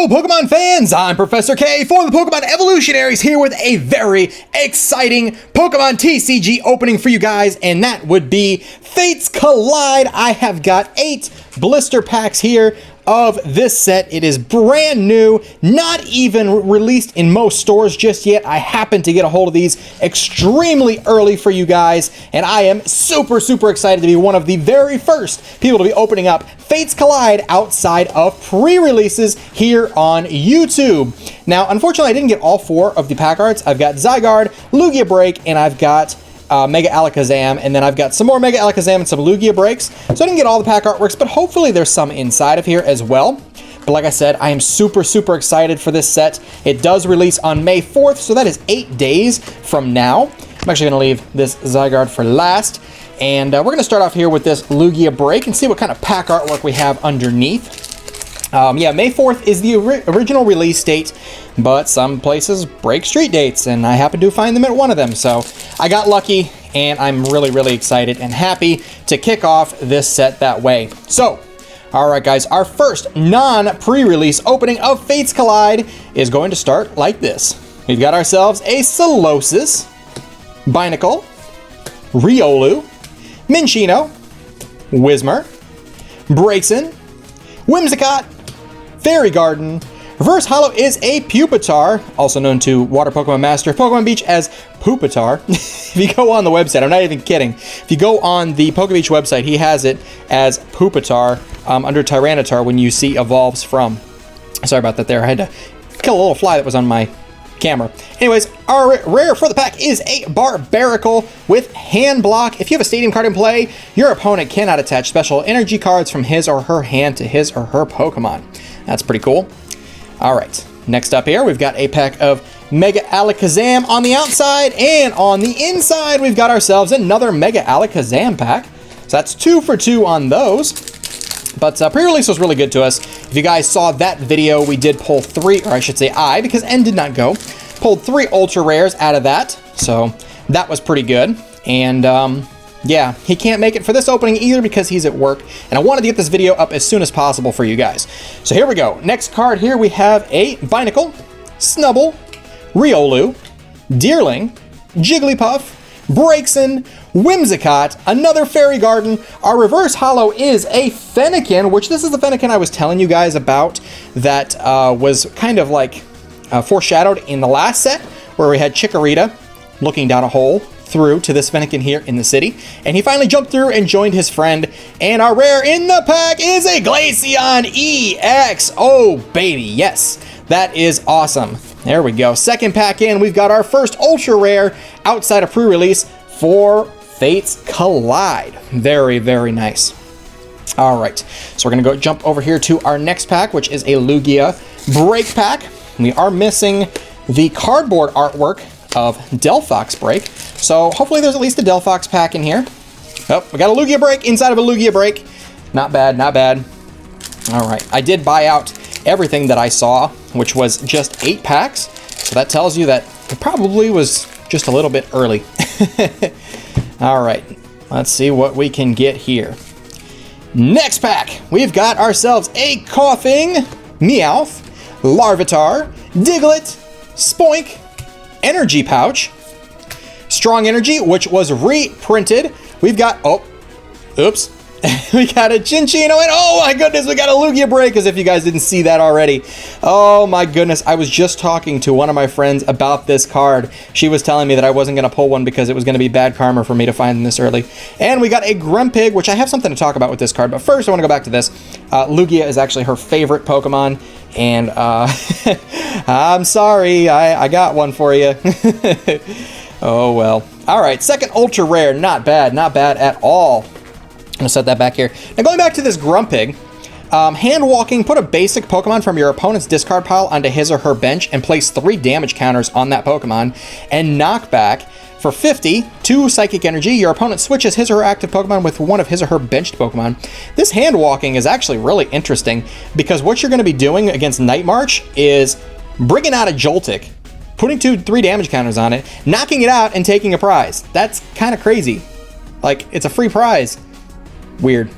Hello Pokemon fans, I'm Professor K for the Pokemon Evolutionaries here with a very exciting Pokemon TCG opening for you guys, and that would be Fates Collide. I have got 8 blister packs here of this set. It is brand new, not even released in most stores just yet. I happened to get a hold of these extremely early for you guys, and I am super excited to be one of the very first people to be opening up Fates Collide outside of pre-releases here on YouTube. Now, unfortunately, I didn't get all 4 of the pack arts. I've got Zygarde, Lugia Break, and I've got Mega Alakazam, and then I've got some more Mega Alakazam and some Lugia breaks. So I didn't get all the pack artworks, but hopefully there's some inside of here as well. But like I said, I am super excited for this set. It does release on May 4th, so that is 8 days from now. I'm actually going to leave this Zygarde for last. And we're going to start off here with this Lugia break and see what kind of pack artwork we have underneath. Yeah, May 4th is the original release date, but some places break street dates, and I happen to find them at one of them. So I got lucky, and I'm really excited and happy to kick off this set that way. So, all right, guys, our first non-pre-release opening of Fates Collide is going to start like this. We've got ourselves a Solosis, Binacle, Riolu, Minccino, Whismur, Braixen, Whimsicott, Fairy Garden. Reverse Holo is a Pupitar, also known to Water Pokemon Master Pokemon Beach as Pupitar. If you go on the website, I'm not even kidding. If you go on the PokeBeach website, he has it as Pupitar under Tyranitar when you see Evolves From. Sorry about that there. I had to kill a little fly that was on my camera. Anyways, our rare for the pack is a Barbaracle with Hand Block. If you have a Stadium card in play, your opponent cannot attach special energy cards from his or her hand to his or her Pokemon. That's pretty cool. All right, next up here, we've got a pack of Mega Alakazam on the outside, and on the inside, we've got ourselves another Mega Alakazam pack. So that's 2 for 2 on those. But pre-release was really good to us. If you guys saw that video, we did pull 3, or I should say I, because N did not go, pulled 3 ultra rares out of that. So that was pretty good. And yeah, he can't make it for this opening either because he's at work. And I wanted to get this video up as soon as possible for you guys. So here we go. Next card here, we have a Binacle, Snubble, Riolu, Deerling, Jigglypuff, Braixen, Whimsicott, another Fairy Garden. Our reverse holo is a Fennekin, which this is the Fennekin I was telling you guys about that was kind of like foreshadowed in the last set where we had Chikorita looking down a hole through to this Fennekin here in the city. And he finally jumped through and joined his friend. And our rare in the pack is a Glaceon EX. Oh, baby, yes. That is awesome. There we go. Second pack in, we've got our first ultra rare outside of pre-release for Fates Collide. Very nice. All right, so we're gonna go jump over here to our next pack, which is a Lugia Break Pack. We are missing the cardboard artwork of Delphox Break, so hopefully there's at least a Delphox pack in here. Oh, we got a Lugia Break inside of a Lugia Break. Not bad. All right, I did buy out everything that I saw, which was just 8 packs, so that tells you that it probably was just a little bit early. All right, let's see what we can get here. Next pack, we've got ourselves a Coughing, Meowth, Larvitar, Diglett, Spoink, Energy Pouch, Strong Energy, which was reprinted. We've got, oh, oops. We got a Cinccino, and oh my goodness, we got a Lugia Break, as if you guys didn't see that already. Oh my goodness, I was just talking to one of my friends about this card. She was telling me that I wasn't going to pull one because it was going to be bad karma for me to find them this early. And we got a Grumpig, which I have something to talk about with this card, but first I want to go back to this. Lugia is actually her favorite Pokemon, and I'm sorry, I got one for you. Oh well. All right, second ultra rare, not bad at all. I'm gonna set that back here. Now going back to this Grumpig, hand walking, put a basic Pokemon from your opponent's discard pile onto his or her bench and place 3 damage counters on that Pokemon, and knockback for 50, 2 psychic energy. Your opponent switches his or her active Pokemon with one of his or her benched Pokemon. This hand walking is actually really interesting because what you're gonna be doing against Night March is bringing out a Joltik, putting 3 damage counters on it, knocking it out, and taking a prize. That's kind of crazy. Like, it's a free prize. Weird.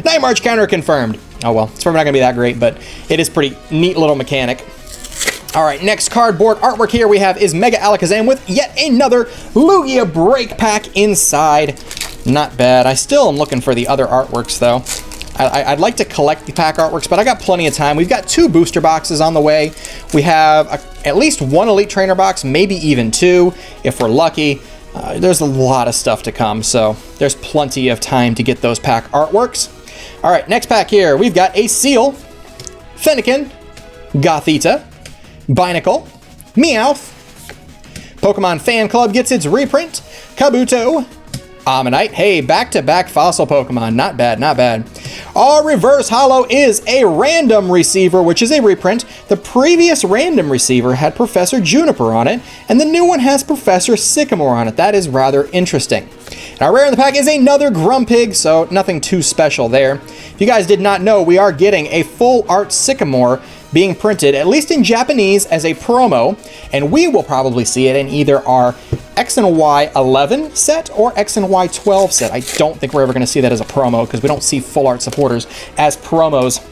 Night March counter confirmed. Oh well, it's probably not gonna be that great, but it is pretty neat little mechanic. All right, next cardboard artwork here we have is Mega Alakazam with yet another Lugia break pack inside. Not bad. I still am looking for the other artworks though. I'd like to collect the pack artworks, but I got plenty of time. We've got 2 booster boxes on the way. We have at least 1 Elite Trainer box, maybe even 2 if we're lucky. There's a lot of stuff to come, so there's plenty of time to get those pack artworks. All right, next pack here, we've got a Seal, Fennekin, Gothita, Binacle, Meowth, Pokemon Fan Club gets its reprint, Kabuto, Ammonite. Hey, back-to-back fossil Pokemon. Not bad, not bad. Our reverse holo is a random receiver, which is a reprint. The previous random receiver had Professor Juniper on it, and the new one has Professor Sycamore on it. That is rather interesting. And our rare in the pack is another Grumpig, so nothing too special there. If you guys did not know, we are getting a full art Sycamore being printed, at least in Japanese, as a promo, and we will probably see it in either our X and Y 11 set or X and Y 12 set. I don't think we're ever going to see that as a promo because we don't see full art supporters as promos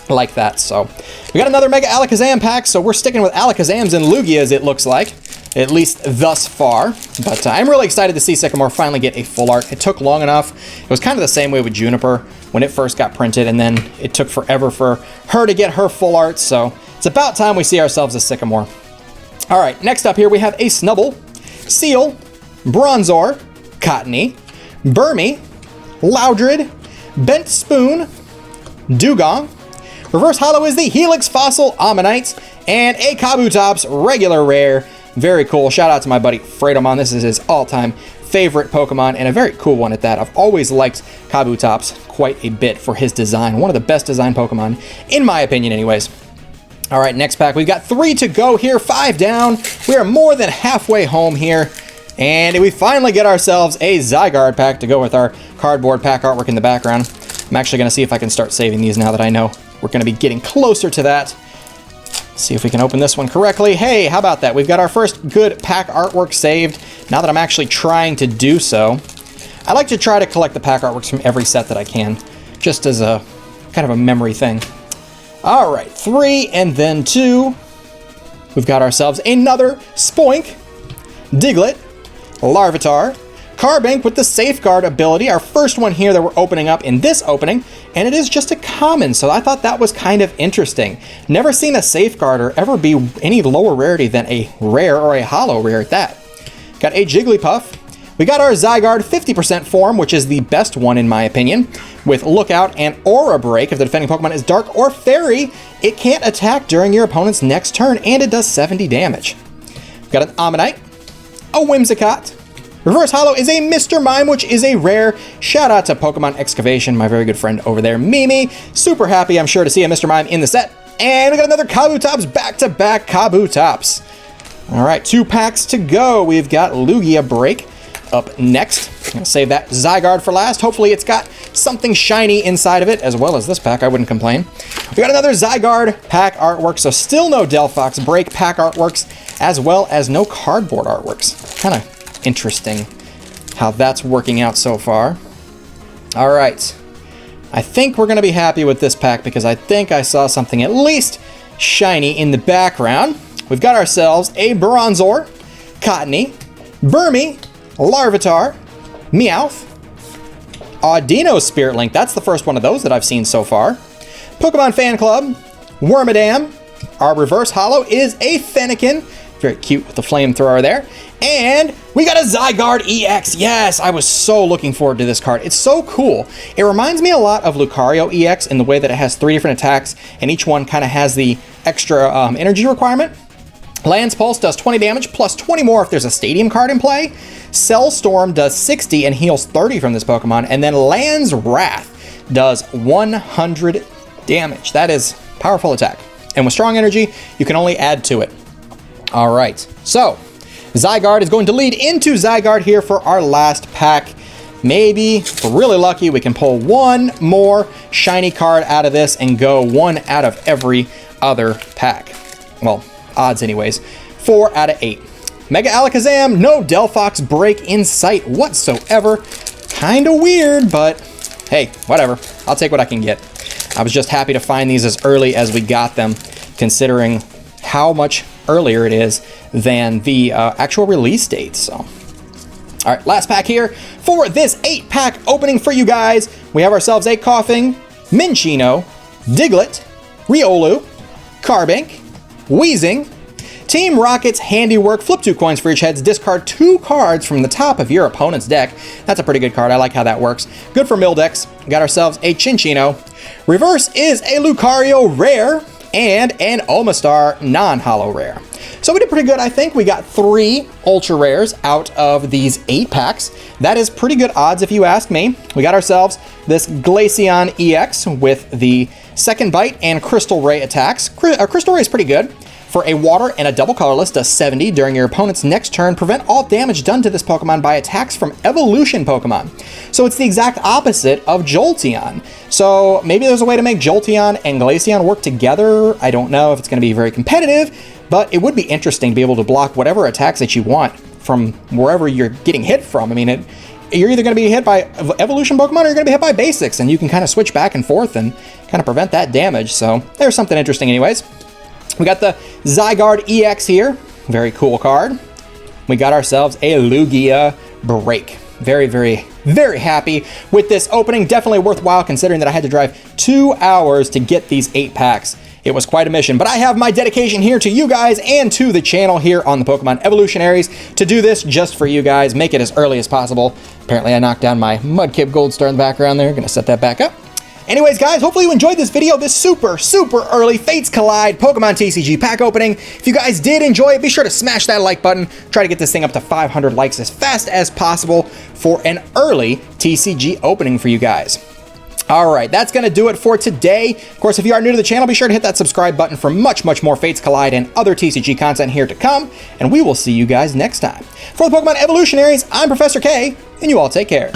like that. So we got another Mega Alakazam pack, so we're sticking with Alakazams and Lugias, it looks like, at least thus far. But I'm really excited to see Sycamore finally get a full art. It took long enough. It was kind of the same way with Juniper when it first got printed, and then it took forever for her to get her full art, so it's about time we see ourselves a Sycamore. All right, next up here we have a Snubbull, Seal, Bronzor, Cottony, Burmy, Loudred, Bent Spoon, Dugong. Reverse holo is the Helix Fossil Ammonite, and a Kabutops regular rare. Very cool. Shout out to my buddy Fredomon. This is his all-time favorite Pokemon, and a very cool one at that. I've always liked Kabutops quite a bit for his design. One of the best designed Pokemon, in my opinion anyways. All right, next pack. We've got 3 to go here, 5 down. We are more than halfway home here, and we finally get ourselves a Zygarde pack to go with our cardboard pack artwork in the background. I'm actually going to see if I can start saving these now that I know we're going to be getting closer to that. See if we can open this one correctly. Hey, how about that? We've got our first good pack artwork saved. Now that I'm actually trying to do so, I like to try to collect the pack artworks from every set that I can, just as a kind of a memory thing. All right, 3 and then 2. We've got ourselves another Spoink, Diglett, Larvitar, Carbink with the Safeguard ability, our first one here that we're opening up in this opening, and it is just a common, so I thought that was kind of interesting. Never seen a Safeguarder ever be any lower rarity than a rare or a holo rare at that. Got a Jigglypuff. We got our Zygarde 50% form, which is the best one in my opinion, with Lookout and Aura Break. If the defending Pokemon is Dark or Fairy, it can't attack during your opponent's next turn, and it does 70 damage. Got an Ammonite, a Whimsicott. Reverse holo is a Mr. Mime, which is a rare. Shout out to Pokemon Excavation, my very good friend over there, Mimi. Super happy, I'm sure, to see a Mr. Mime in the set. And we got another Kabutops, back-to-back Kabutops. All right, 2 packs to go. We've got Lugia Break up next. I'm gonna save that Zygarde for last. Hopefully it's got something shiny inside of it, as well as this pack. I wouldn't complain. We got another Zygarde pack artwork, so still no Delphox Break pack artworks, as well as no cardboard artworks. Kind of interesting how that's working out so far. All right, I think we're gonna be happy with this pack because I think I saw something at least shiny in the background. We've got ourselves a Bronzor, Cottony, Burmy, Larvitar, Meowth, Audino Spirit Link. That's the first one of those that I've seen so far. Pokemon Fan Club, Wormadam. Our reverse holo is a Fennekin. Very cute with the flamethrower there. And we got a Zygarde EX. Yes, I was so looking forward to this card. It's so cool. It reminds me a lot of Lucario EX in the way that it has 3 different attacks, and each one kind of has the extra energy requirement. Lance Pulse does 20 damage, plus 20 more if there's a Stadium card in play. Cell Storm does 60 and heals 30 from this Pokemon. And then Land's Wrath does 100 damage. That is powerful attack. And with strong energy, you can only add to it. All right, so Zygarde is going to lead into Zygarde here for our last pack. Maybe, if we're really lucky, we can pull one more shiny card out of this and go 1 out of every other pack. Well, odds anyways. 4 out of 8. Mega Alakazam, no Delphox Break in sight whatsoever. Kinda weird, but hey, whatever. I'll take what I can get. I was just happy to find these as early as we got them, considering how much earlier it is than the actual release date. So, all right, last pack here for this 8-pack opening for you guys. We have ourselves a Coughing, Minchino, Diglett, Riolu, Carbink, Weezing, Team Rocket's Handiwork. Flip 2 coins for each heads. Discard 2 cards from the top of your opponent's deck. That's a pretty good card. I like how that works. Good for mill decks. Got ourselves a Chinchino. Reverse is a Lucario rare and an Omastar non-holo rare. So we did pretty good, I think. We got 3 ultra rares out of these 8 packs. That is pretty good odds if you ask me. We got ourselves this Glaceon EX with the second bite and Crystal Ray attacks. Crystal Ray is pretty good. For a water and a double colorless, does 70 during your opponent's next turn. Prevent all damage done to this Pokemon by attacks from evolution Pokemon. So it's the exact opposite of Jolteon. So maybe there's a way to make Jolteon and Glaceon work together. I don't know if it's going to be very competitive, but it would be interesting to be able to block whatever attacks that you want from wherever you're getting hit from. I mean, you're either going to be hit by evolution Pokemon or you're going to be hit by basics, and you can kind of switch back and forth and kind of prevent that damage. So there's something interesting anyways. We got the Zygarde EX here. Very cool card. We got ourselves a Lugia Break. Very, very, very happy with this opening. Definitely worthwhile considering that I had to drive 2 hours to get these 8 packs. It was quite a mission, but I have my dedication here to you guys and to the channel here on the Pokemon Evolutionaries to do this just for you guys, make it as early as possible. Apparently I knocked down my Mudkip Gold Star in the background there. Gonna set that back up. Anyways, guys, hopefully you enjoyed this video, this super, super early Fates Collide Pokemon TCG pack opening. If you guys did enjoy it, be sure to smash that like button. Try to get this thing up to 500 likes as fast as possible for an early TCG opening for you guys. All right, that's going to do it for today. Of course, if you are new to the channel, be sure to hit that subscribe button for much, much more Fates Collide and other TCG content here to come, and we will see you guys next time. For the Pokemon Evolutionaries, I'm Professor K, and you all take care.